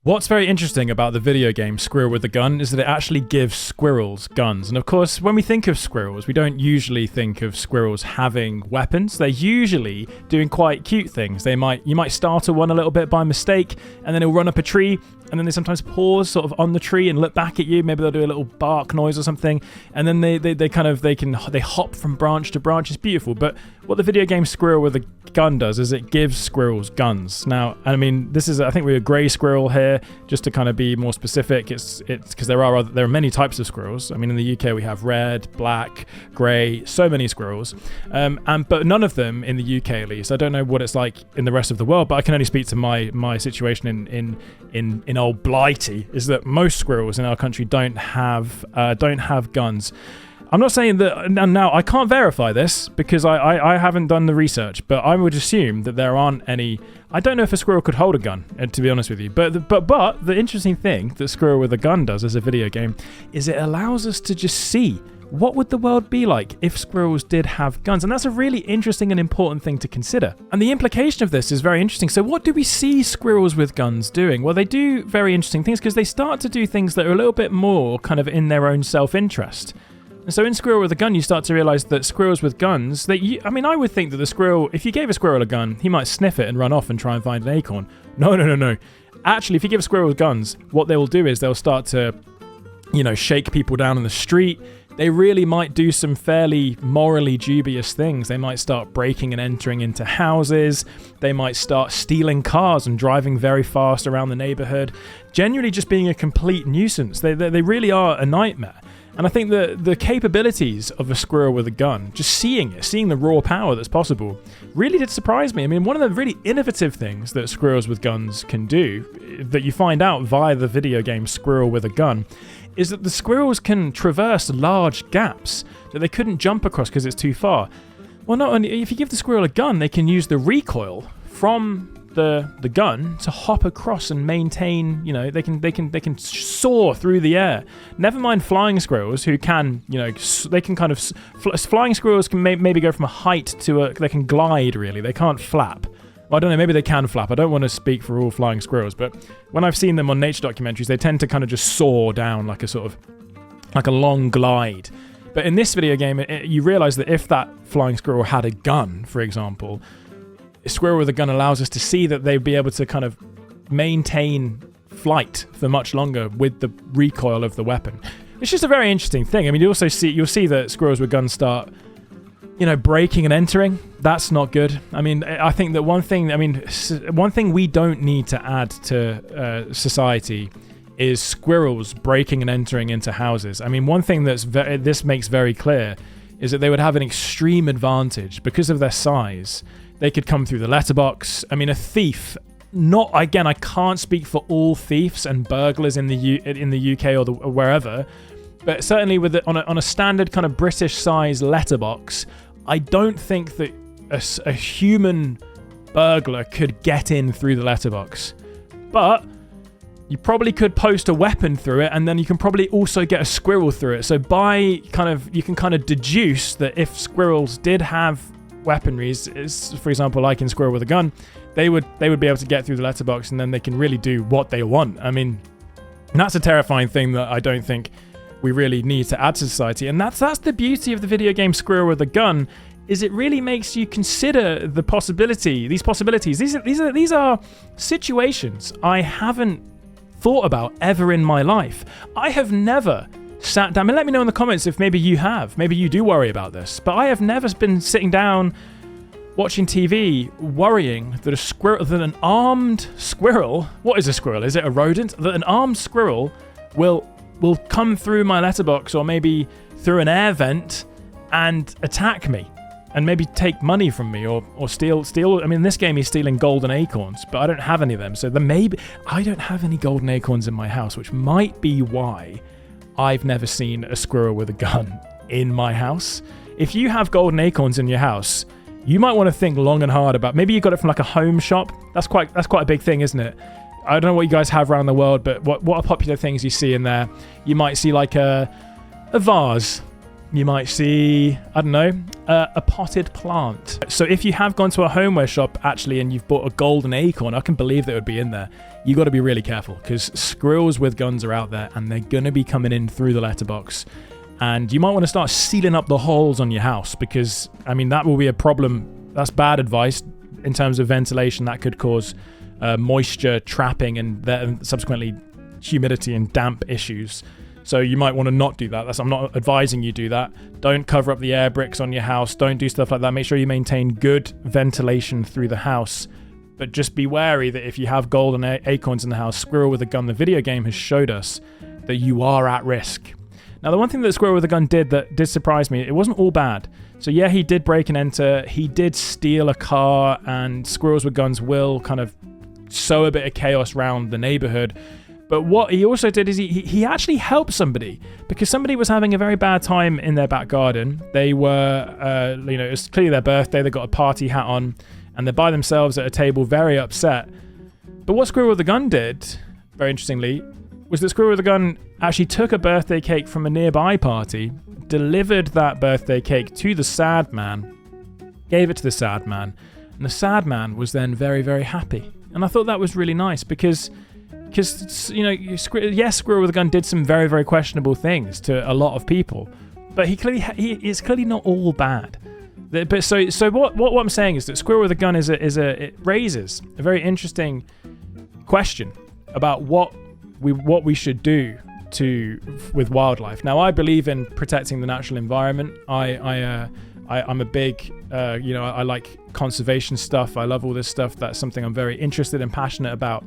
What's very interesting about the video game Squirrel with a Gun is that it actually gives squirrels guns. And of course, when we think of squirrels, we don't usually think of squirrels having weapons. They're usually doing quite cute things. You might startle one a little bit by mistake, and then it'll run up a tree, and then they sometimes pause sort of on the tree and look back at you. Maybe they'll do a little bark noise or something, and then they hop from branch to branch. It's beautiful. But what the video game Squirrel with a Gun does is it gives squirrels guns. Now, I mean, I think we're a grey squirrel here. Just to kind of be more specific, it's because there are many types of squirrels. I mean, in the UK we have red, black, grey, so many squirrels, but none of them in the UK at least. I don't know what it's like in the rest of the world, but I can only speak to my situation in old Blighty. Is that most squirrels in our country don't have guns. I'm not saying that, and now I can't verify this because I haven't done the research, but I would assume that there aren't any. I don't know if a squirrel could hold a gun, to be honest with you. But the interesting thing that Squirrel with a Gun does as a video game is it allows us to just see what would the world be like if squirrels did have guns. And that's a really interesting and important thing to consider. And the implication of this is very interesting. So what do we see squirrels with guns doing? Well, they do very interesting things because they start to do things that are a little bit more kind of in their own self-interest. And so in Squirrel with a Gun, you start to realize that squirrels with guns, I would think that the squirrel, if you gave a squirrel a gun, he might sniff it and run off and try and find an acorn. No. Actually, if you give squirrels guns, what they will do is they'll start to, shake people down in the street. They really might do some fairly morally dubious things. They might start breaking and entering into houses. They might start stealing cars and driving very fast around the neighborhood. Generally just being a complete nuisance. They really are a nightmare. And I think the capabilities of a squirrel with a gun, just seeing the raw power that's possible, really did surprise me. I mean, one of the really innovative things that squirrels with guns can do, that you find out via the video game Squirrel with a Gun, is that the squirrels can traverse large gaps that they couldn't jump across because it's too far. Well, not only, if you give the squirrel a gun, they can use the recoil from the gun to hop across and maintain, they can soar through the air. Never mind flying squirrels who can, they can kind of, flying squirrels can maybe go from a height to they can glide really, they can't flap. Well, I don't know, maybe they can flap. I don't want to speak for all flying squirrels, but when I've seen them on nature documentaries, they tend to kind of just soar down like a long glide. But in this video game, you realize that if that flying squirrel had a gun, for example, a squirrel with a gun allows us to see that they'd be able to kind of maintain flight for much longer with the recoil of the weapon. It's just a very interesting thing. I mean, you'll see that squirrels with guns start, breaking and entering. That's not good. I mean, I think that one thing we don't need to add to society is squirrels breaking and entering into houses. I mean, one thing this makes very clear is that they would have an extreme advantage because of their size. They could come through the letterbox. I mean, a thief. I can't speak for all thieves and burglars in the UK or wherever, but certainly on a standard kind of British-sized letterbox, I don't think that a human burglar could get in through the letterbox. But you probably could post a weapon through it, and then you can probably also get a squirrel through it. So you can kind of deduce that if squirrels did have weaponry, for example, like in Squirrel with a Gun, they would be able to get through the letterbox, and then they can really do what they want. I mean, that's a terrifying thing that I don't think we really need to add to society. And that's the beauty of the video game Squirrel with a Gun, is it really makes you consider these possibilities. These are situations I haven't thought about ever in my life. I have never sat down, and let me know in the comments if maybe you have. Maybe you do worry about this, but I have never been sitting down watching TV worrying that an armed squirrel, what is a squirrel? Is it a rodent? That an armed squirrel will come through my letterbox or maybe through an air vent and attack me and maybe take money from me or steal. I mean, in this game he's stealing golden acorns, but I don't have any of them. So maybe I don't have any golden acorns in my house, which might be why I've never seen a squirrel with a gun in my house. If you have golden acorns in your house, you might want to think long and hard about, maybe you got it from like a home shop. That's quite a big thing, isn't it? I don't know what you guys have around the world, but what are popular things you see in there? You might see like a vase You might see, I don't know, a potted plant. So if you have gone to a homeware shop actually and you've bought a golden acorn, I can believe that it would be in there. You got to be really careful because squirrels with guns are out there and they're going to be coming in through the letterbox. And you might want to start sealing up the holes on your house because, I mean, that will be a problem. That's bad advice in terms of ventilation. That could cause moisture trapping and then subsequently humidity and damp issues. So you might want to not do that. I'm not advising you do that. Don't cover up the air bricks on your house. Don't do stuff like that. Make sure you maintain good ventilation through the house. But just be wary that if you have golden acorns in the house, Squirrel with a Gun, the video game, has showed us that you are at risk. Now, the one thing that Squirrel with a Gun did that did surprise me, it wasn't all bad. So yeah, he did break and enter. He did steal a car, and squirrels with guns will kind of sow a bit of chaos around the neighborhood. But what he also did is he actually helped somebody because somebody was having a very bad time in their back garden. They were, it was clearly their birthday. They got a party hat on and they're by themselves at a table, very upset. But what Squirrel with a Gun did, very interestingly, was that Squirrel with a Gun actually took a birthday cake from a nearby party, delivered that birthday cake to the sad man, gave it to the sad man, and the sad man was then very, very happy. And I thought that was really nice because yes, Squirrel with a Gun did some very, very questionable things to a lot of people, but it's clearly not all bad. But so what I'm saying is that Squirrel with a Gun it raises a very interesting question about what we should do with wildlife. Now, I believe in protecting the natural environment. I'm a big, I like conservation stuff. I love all this stuff. That's something I'm very interested and passionate about.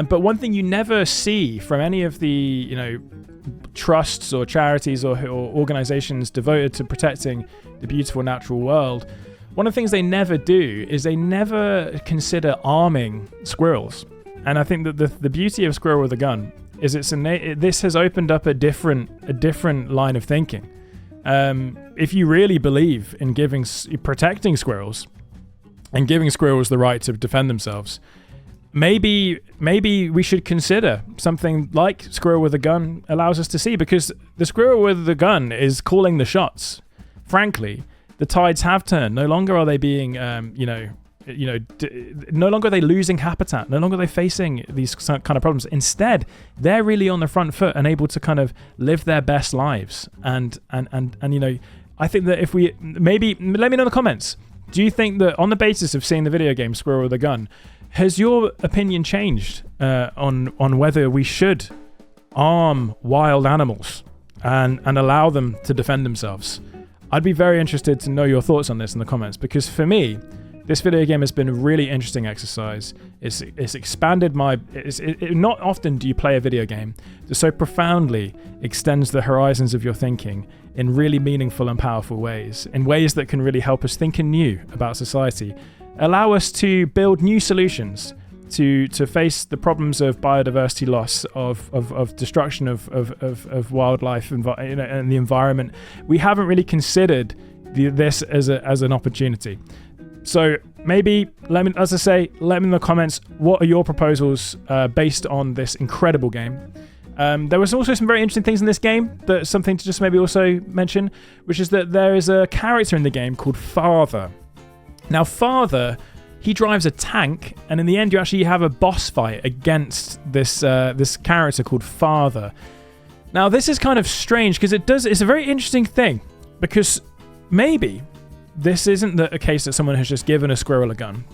But one thing you never see from any of the, trusts or charities or organizations devoted to protecting the beautiful natural world, one of the things they never do is they never consider arming squirrels. And I think that the beauty of Squirrel with a Gun is this has opened up a different line of thinking. If you really believe in protecting squirrels and giving squirrels the right to defend themselves, maybe we should consider something like Squirrel with a Gun allows us to see, because the Squirrel with the Gun is calling the shots. Frankly, the tides have turned. No longer are they being, no longer are they losing habitat. No longer are they facing these kind of problems. Instead, they're really on the front foot and able to kind of live their best lives. And I think that if we maybe let me know in the comments. Do you think that on the basis of seeing the video game Squirrel with a Gun, has your opinion changed on whether we should arm wild animals and allow them to defend themselves? I'd be very interested to know your thoughts on this in the comments, because for me, this video game has been a really interesting exercise. It's expanded not often do you play a video game that so profoundly extends the horizons of your thinking in really meaningful and powerful ways, in ways that can really help us think anew about society, allow us to build new solutions to face the problems of biodiversity loss, of destruction of wildlife and the environment. We haven't really considered this as an opportunity. So maybe let me in the comments, what are your proposals based on this incredible game? There was also some very interesting things in this game, that's something to just maybe also mention, which is that there is a character in the game called Father. Now, Father, he drives a tank, and in the end you actually have a boss fight against this character called Father. Now, this is kind of strange because it's a very interesting thing, because maybe this isn't a case that someone has just given a squirrel a gun.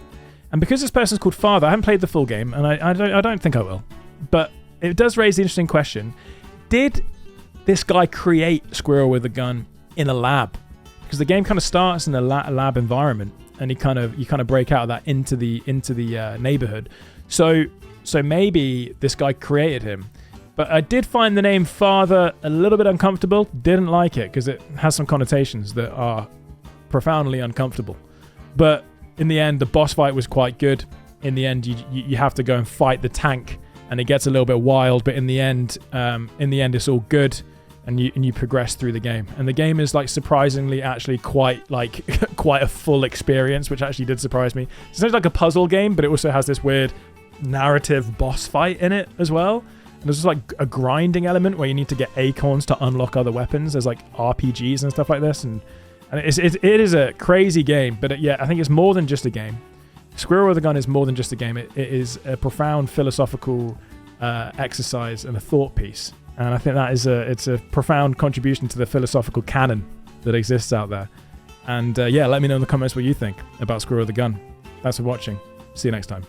And because this person's called Father, I haven't played the full game, and I don't think I will. But it does raise the interesting question. Did this guy create Squirrel with a Gun in a lab? Because the game kind of starts in a lab environment, and you kind of break out of that into the neighborhood. So maybe this guy created him. But I did find the name Father a little bit uncomfortable. Didn't like it because it has some connotations that are profoundly uncomfortable. But in the end, the boss fight was quite good. In the end, you have to go and fight the tank, and it gets a little bit wild. But in the end, it's all good, and you progress through the game. And the game is surprisingly actually quite a full experience, which actually did surprise me. It's not like a puzzle game, but it also has this weird narrative boss fight in it as well. And there's like a grinding element where you need to get acorns to unlock other weapons. There's like RPGs and stuff like this, and it is a crazy game. But yeah, I think it's more than just a game. Squirrel with a Gun is more than just a game. It is a profound philosophical exercise and a thought piece. And I think that is it's a profound contribution to the philosophical canon that exists out there. And yeah, let me know in the comments what you think about Squirrel with a Gun. Thanks for watching. See you next time.